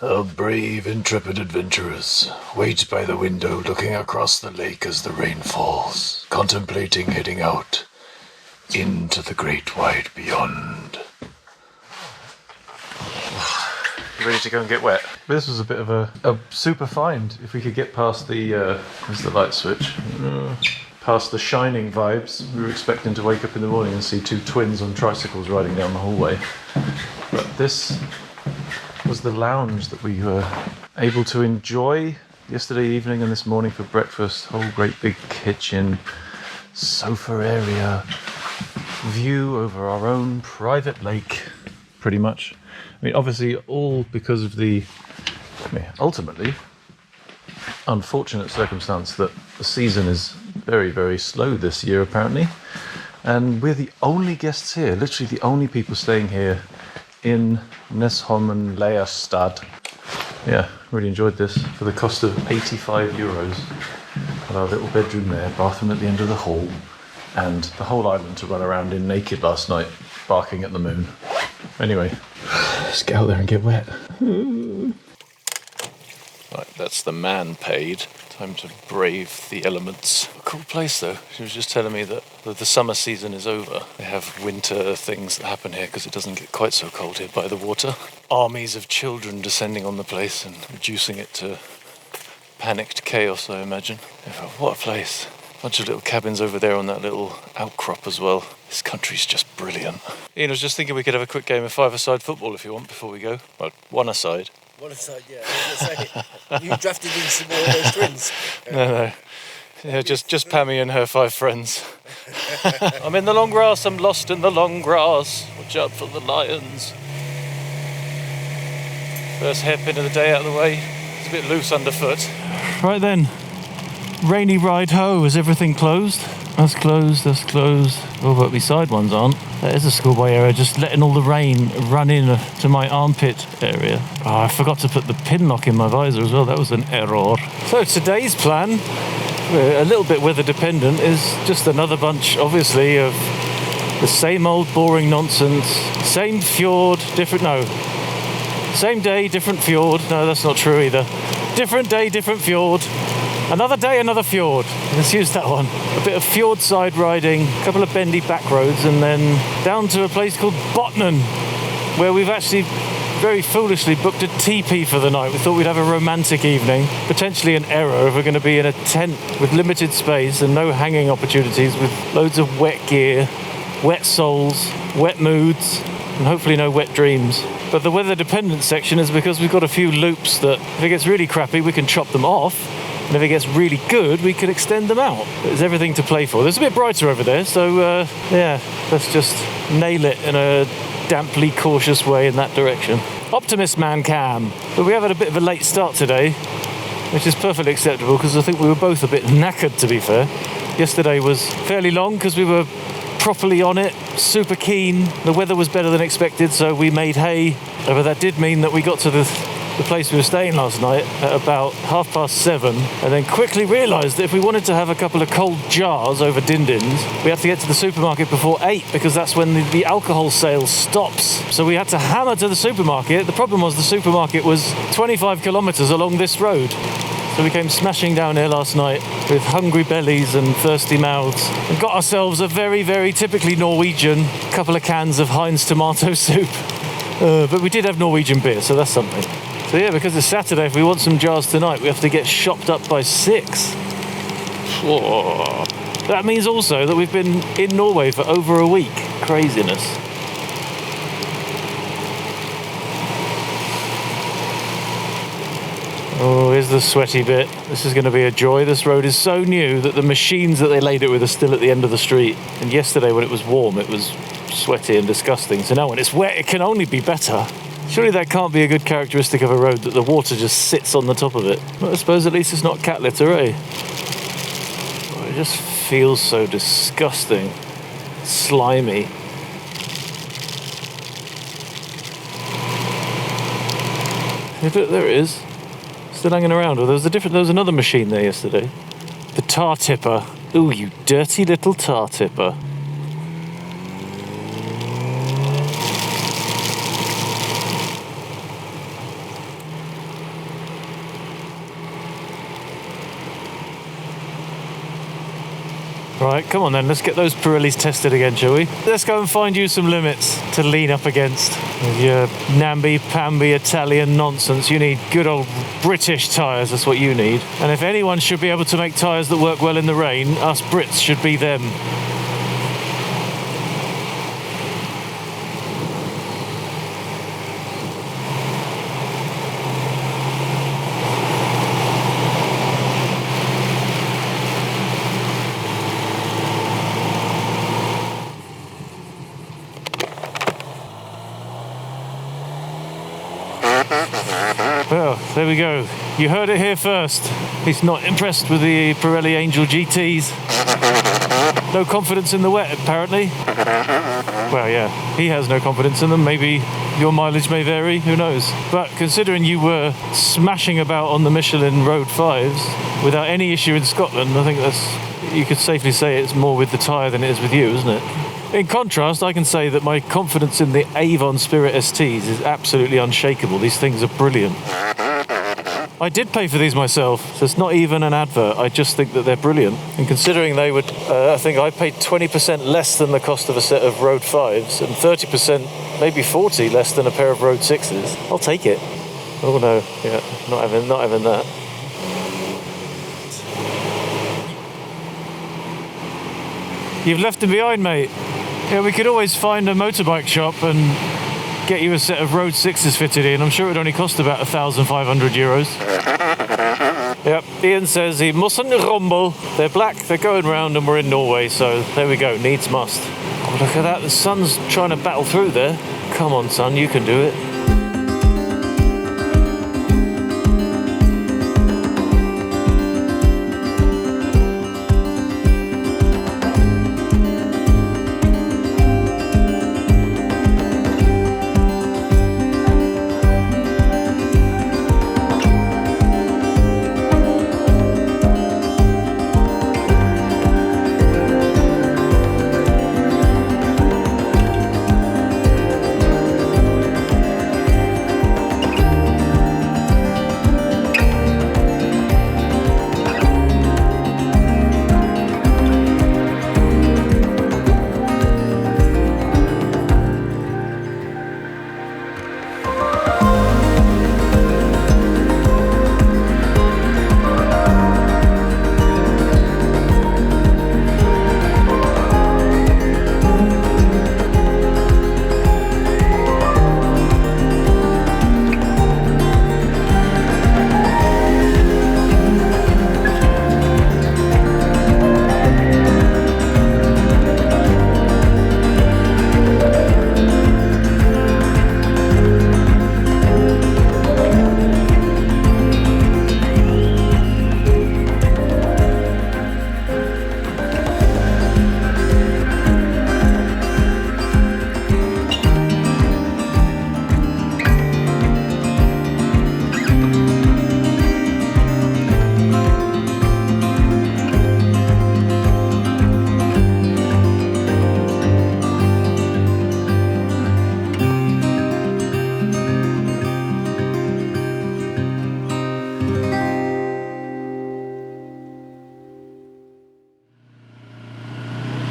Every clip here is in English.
Our brave, intrepid adventurers wait by the window looking across the lake as the rain falls, contemplating heading out into the great wide beyond. You ready to go and get wet? This was a bit of a super find. If we could get past the, there's the light switch, past the Shining vibes. We were expecting to wake up in the morning and see two twins on tricycles riding down the hallway. But this was the lounge that we were able to enjoy yesterday evening and this morning for breakfast. Whole great big kitchen, sofa area, view over our own private lake, pretty much. I mean, obviously all because of the, ultimately, unfortunate circumstance that the season is very, very slow this year apparently. And we're the only guests here, literally the only people staying here in Nesholmen Leirstad. Yeah, really enjoyed this for the cost of €85. With our little bedroom there, bathroom at the end of the hall, and the whole island to run around in naked last night, barking at the moon. Anyway, let's get out there and get wet. Right, that's the man paid. Time to brave the elements. A cool place though. She was just telling me that the summer season is over. They have winter things that happen here because it doesn't get quite so cold here by the water. Armies of children descending on the place and reducing it to panicked chaos, I imagine. What a place. Bunch of little cabins over there on that little outcrop as well. This country's just brilliant. Ian, I was just thinking we could have a quick game of five-a-side football if you want before we go. Well, one aside. One aside, yeah. I was going to say, you drafted in some more of those twins. No. Yeah, just Pammy and her 5 friends. I'm in the long grass, I'm lost in the long grass. Watch out for the lions. First hairpin of the day out of the way. It's a bit loose underfoot. Right then. Rainy ride ho. Is everything closed? That's closed. Oh, but beside ones aren't. That is a schoolboy area, just letting all the rain run in to my armpit area. Oh, I forgot to put the pin lock in my visor as well. That was an error. So today's plan, a little bit weather dependent, is just another bunch, obviously, of the same old boring nonsense. Same fjord, same day, different fjord. No, that's not true either. Different day, different fjord. Another day, another fjord. Let's use that one. A bit of fjord side riding, a couple of bendy back roads, and then down to a place called Botnen, where we've actually very foolishly booked a teepee for the night. We thought we'd have a romantic evening. Potentially an error if we're going to be in a tent with limited space and no hanging opportunities, with loads of wet gear, wet soles, wet moods, and hopefully no wet dreams. But the weather dependent section is because we've got a few loops that if it gets really crappy, we can chop them off. And if it gets really good, we could extend them out. There's everything to play for. There's a bit brighter over there, so let's just nail it in a damply cautious way in that direction. AndyManCam. But we have had a bit of a late start today, which is perfectly acceptable because I think we were both a bit knackered, to be fair. Yesterday was fairly long because we were properly on it, super keen. The weather was better than expected, so we made hay. But that did mean that we got to the place we were staying last night at about 7:30, and then quickly realised that if we wanted to have a couple of cold jars over din-dins, we had to get to the supermarket before 8 because that's when the alcohol sale stops. So we had to hammer to the supermarket. The problem was the supermarket was 25 kilometres along this road. So we came smashing down here last night with hungry bellies and thirsty mouths and got ourselves a very, very typically Norwegian couple of cans of Heinz tomato soup. But we did have Norwegian beer, so that's something. So yeah, because it's Saturday, if we want some jars tonight, we have to get shopped up by 6. Whoa. That means also that we've been in Norway for over a week. Craziness. Oh, here's the sweaty bit. This is going to be a joy. This road is so new that the machines that they laid it with are still at the end of the street. And yesterday when it was warm, it was sweaty and disgusting. So now when it's wet, it can only be better. Surely that can't be a good characteristic of a road, that the water just sits on the top of it. But I suppose at least it's not cat litter, eh? Oh, it just feels so disgusting. Slimy. Hey, look, there it is. Still hanging around. Well, there was another machine there yesterday. The tar tipper. Ooh, you dirty little tar tipper. Right, come on then, let's get those Pirellis tested again, shall we? Let's go and find you some limits to lean up against. With your namby-pamby Italian nonsense, you need good old British tyres, that's what you need. And if anyone should be able to make tyres that work well in the rain, us Brits should be them. Well, there we go. You heard it here first. He's not impressed with the Pirelli Angel GTs. No confidence in the wet, apparently. Well, yeah, he has no confidence in them. Maybe your mileage may vary, who knows. But considering you were smashing about on the Michelin Road 5s without any issue in Scotland, I think you could safely say it's more with the tyre than it is with you, isn't it? In contrast, I can say that my confidence in the Avon Spirit STs is absolutely unshakable. These things are brilliant. I did pay for these myself, so it's not even an advert. I just think that they're brilliant. And considering they would, I think I paid 20% less than the cost of a set of Road 5s and 30%, maybe 40 less than a pair of Road 6s. I'll take it. Oh no, yeah, not having that. You've left them behind, mate. Yeah, we could always find a motorbike shop and get you a set of Road 6s fitted in. I'm sure it would only cost about €1,500. Yep, Ian says he mustn't rumble. They're black, they're going round, and we're in Norway, so there we go, needs must. Oh, look at that, the sun's trying to battle through there. Come on, son, you can do it.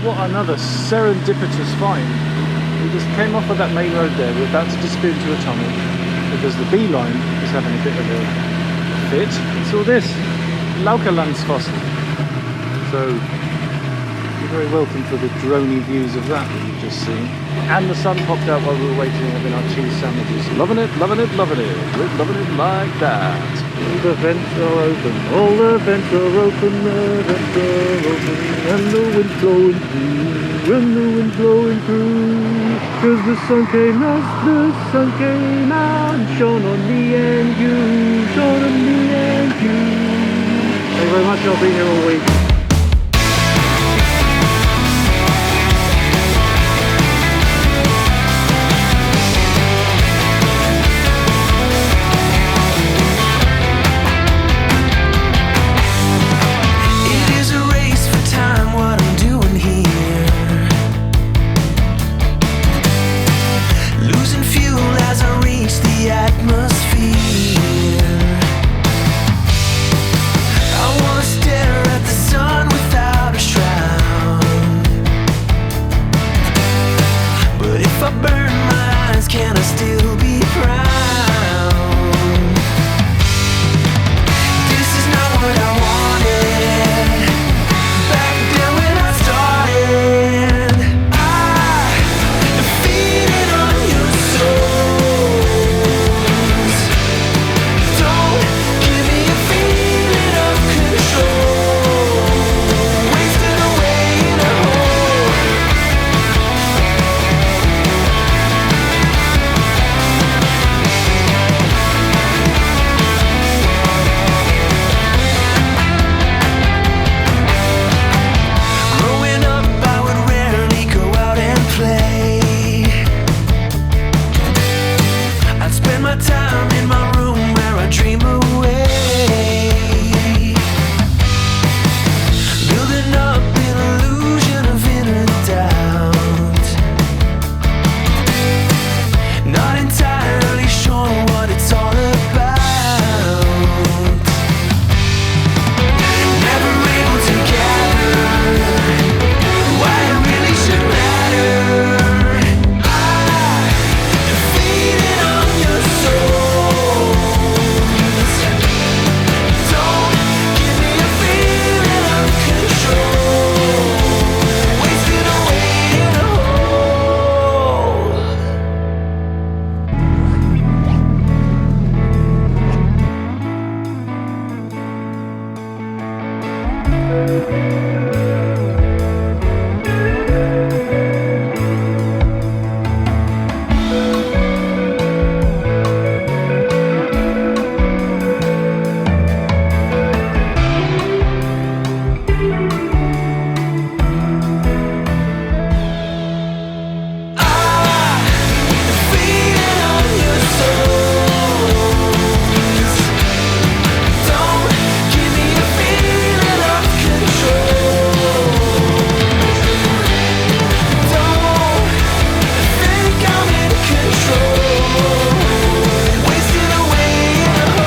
What another serendipitous find. We just came off of that main road there. We're about to disappear into a tunnel because the B line is having a bit of a fit. Saw this Laukerlandsfossen. So you're very welcome for the droney views of that you've just seen. And the sun popped out while we were waiting having our cheese sandwiches. Loving it, loving it, loving it. We're loving it like that. All the vents are open, all the vents are open, the vents are open, and the wind's blowing through, and the wind's blowing through. Cause the sun came out, and shone on me and you, shone on me and you. Thank you very much, I'll be here all week. I wanna stare at the sun. my time in my room where I dream away, building up an illusion of inner doubt. Not entirely sure what it's all about. Never able to gather why it really should matter. Feeding on your souls. Don't give me a feeling of control. Wasting away in a hole. Feeding on your souls. Don't give me a feeling of control. Don't think I'm in control. Wasting away in a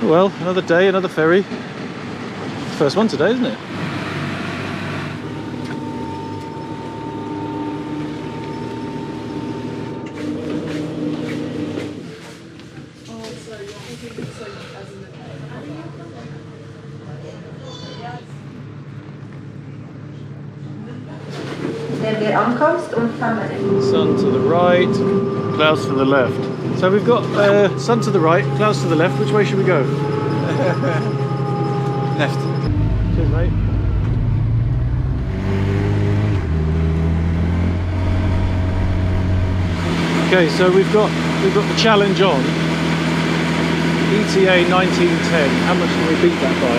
Well, another day, another ferry. First one today, isn't it? Der Ankunft und 5 minutes. Sun to the right, clouds to the left. So we've got sun to the right, clouds to the left. Which way should we go? Left. Cheers, mate. Okay, so we've got the challenge on. ETA 1910. How much can we beat that by?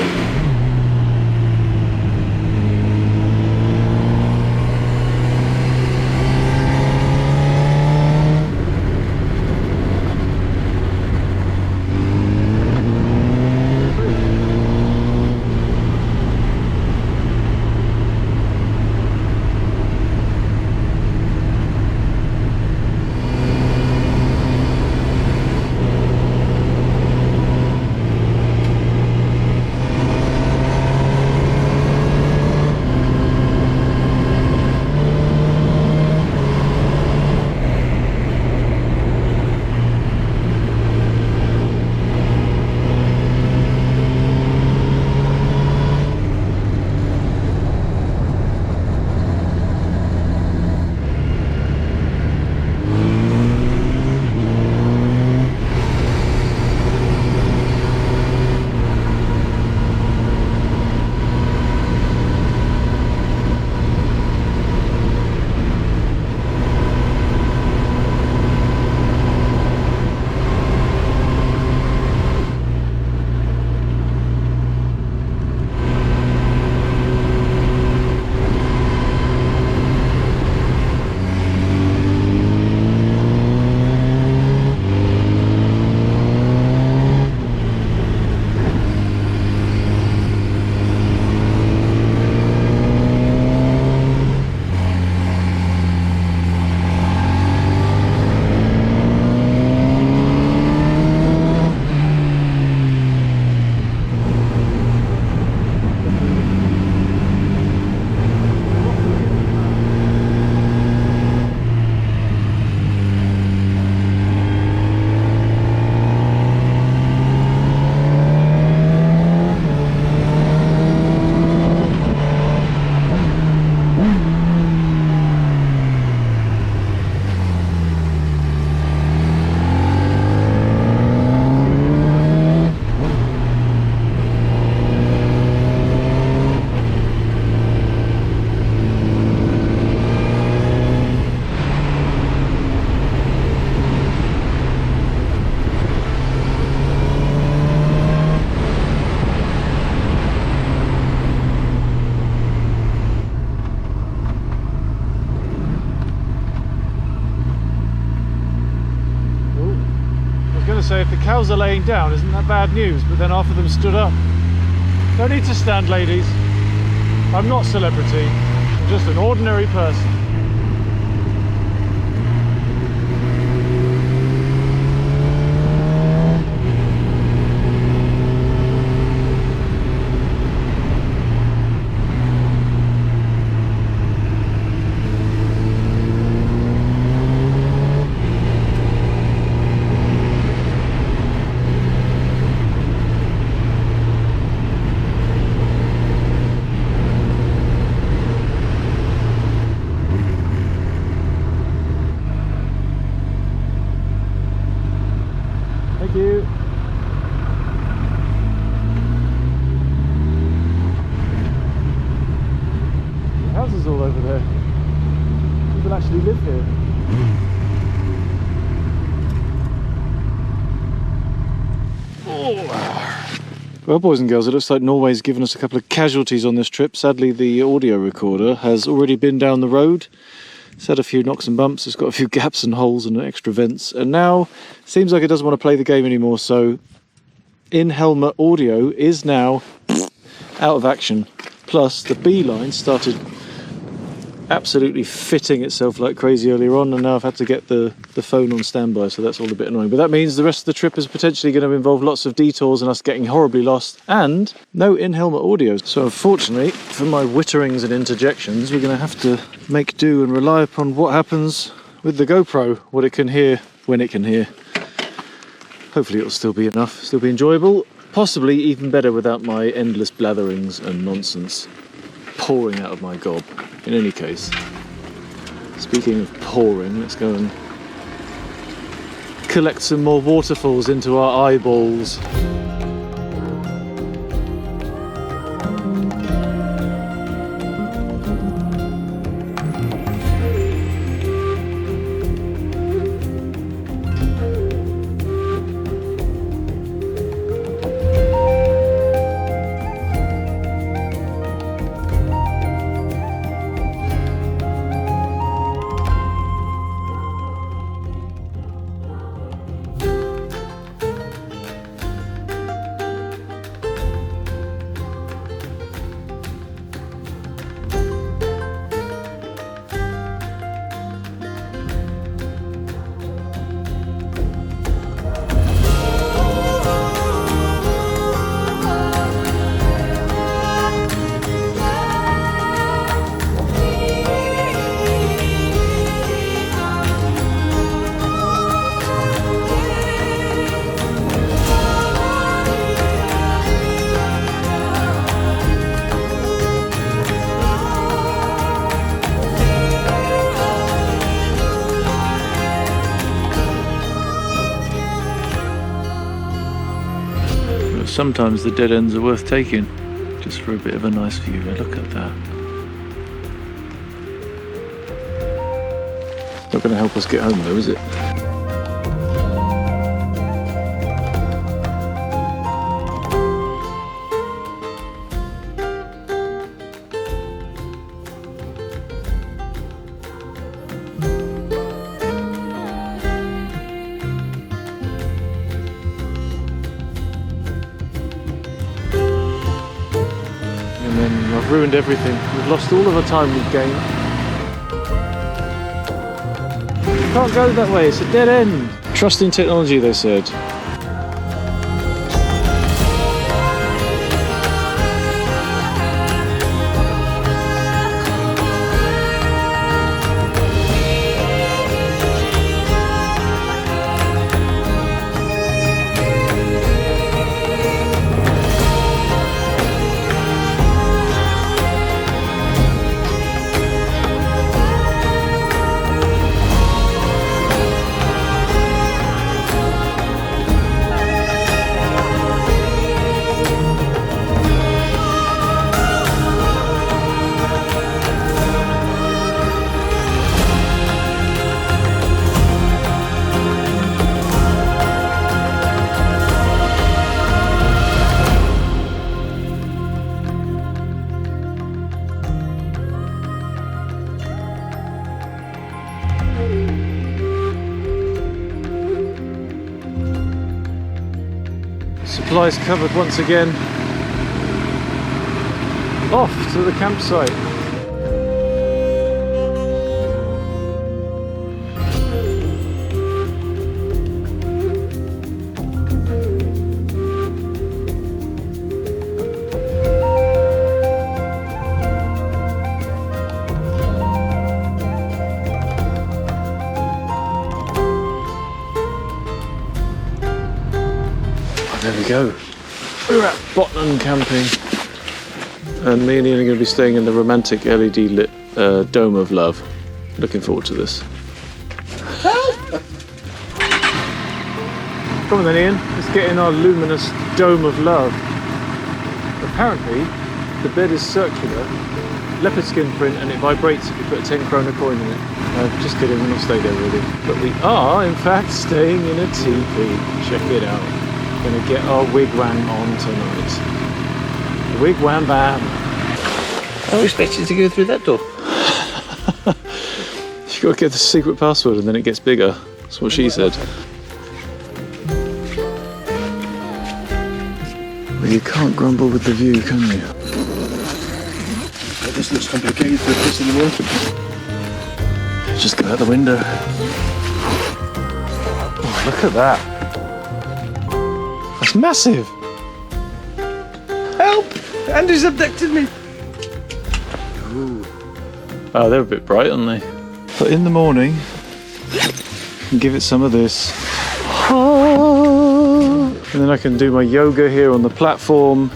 cows are laying down, isn't that bad news? But then half of them stood up. No need to stand, ladies. I'm not celebrity, I'm just an ordinary person. Thank you. The houses all over there. People actually live here. Well, boys and girls, it looks like Norway's given us a couple of casualties on this trip. Sadly, the audio recorder has already been down the road. It's had a few knocks and bumps, it's got a few gaps and holes and extra vents, and now seems like it doesn't want to play the game anymore, so in-helmet audio is now out of action. Plus, the B line started absolutely fitting itself like crazy earlier on, and now I've had to get the phone on standby, so that's all a bit annoying. But that means the rest of the trip is potentially going to involve lots of detours and us getting horribly lost, and no in-helmet audio. So unfortunately, for my witterings and interjections, we're going to have to make do and rely upon what happens with the GoPro, what it can hear when it can hear. Hopefully it'll still be enough, still be enjoyable, possibly even better without my endless blatherings and nonsense pouring out of my gob. In any case, speaking of pouring, let's go and collect some more waterfalls into our eyeballs. Sometimes the dead ends are worth taking, just for a bit of a nice view. Look at that. Not going to help us get home though, is it? I've ruined everything. We've lost all of the time we've gained. You can't go that way, it's a dead end. Trust in technology, they said. Supplies covered once again. Off to the campsite. There we go. We're at Vestland camping, and me and Ian are going to be staying in the romantic LED lit Dome of Love. Looking forward to this. Come on then, Ian. Let's get in our luminous Dome of Love. Apparently, the bed is circular, leopard skin print, and it vibrates if you put a 10 krona coin in it. Just kidding, we're not staying there really. But we are, in fact, staying in a teepee. Check it out. Gonna get our wigwam on tonight. Wigwam bam. I expect you to go through that door. You gotta get the secret password and then it gets bigger. That's what she said. Well, you can't grumble with the view, can you? Well, this looks complicated for a piss in the water. Just go out the window. Oh, look at that. That's massive. Help! Andy's abducted me. Ooh. Oh, they're a bit bright, aren't they? But in the morning, give it some of this. And then I can do my yoga here on the platform.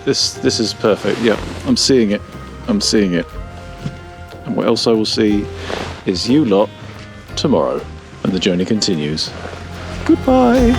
This is perfect. Yeah, I'm seeing it. I'm seeing it. And what else I will see is you lot tomorrow. And the journey continues. Goodbye.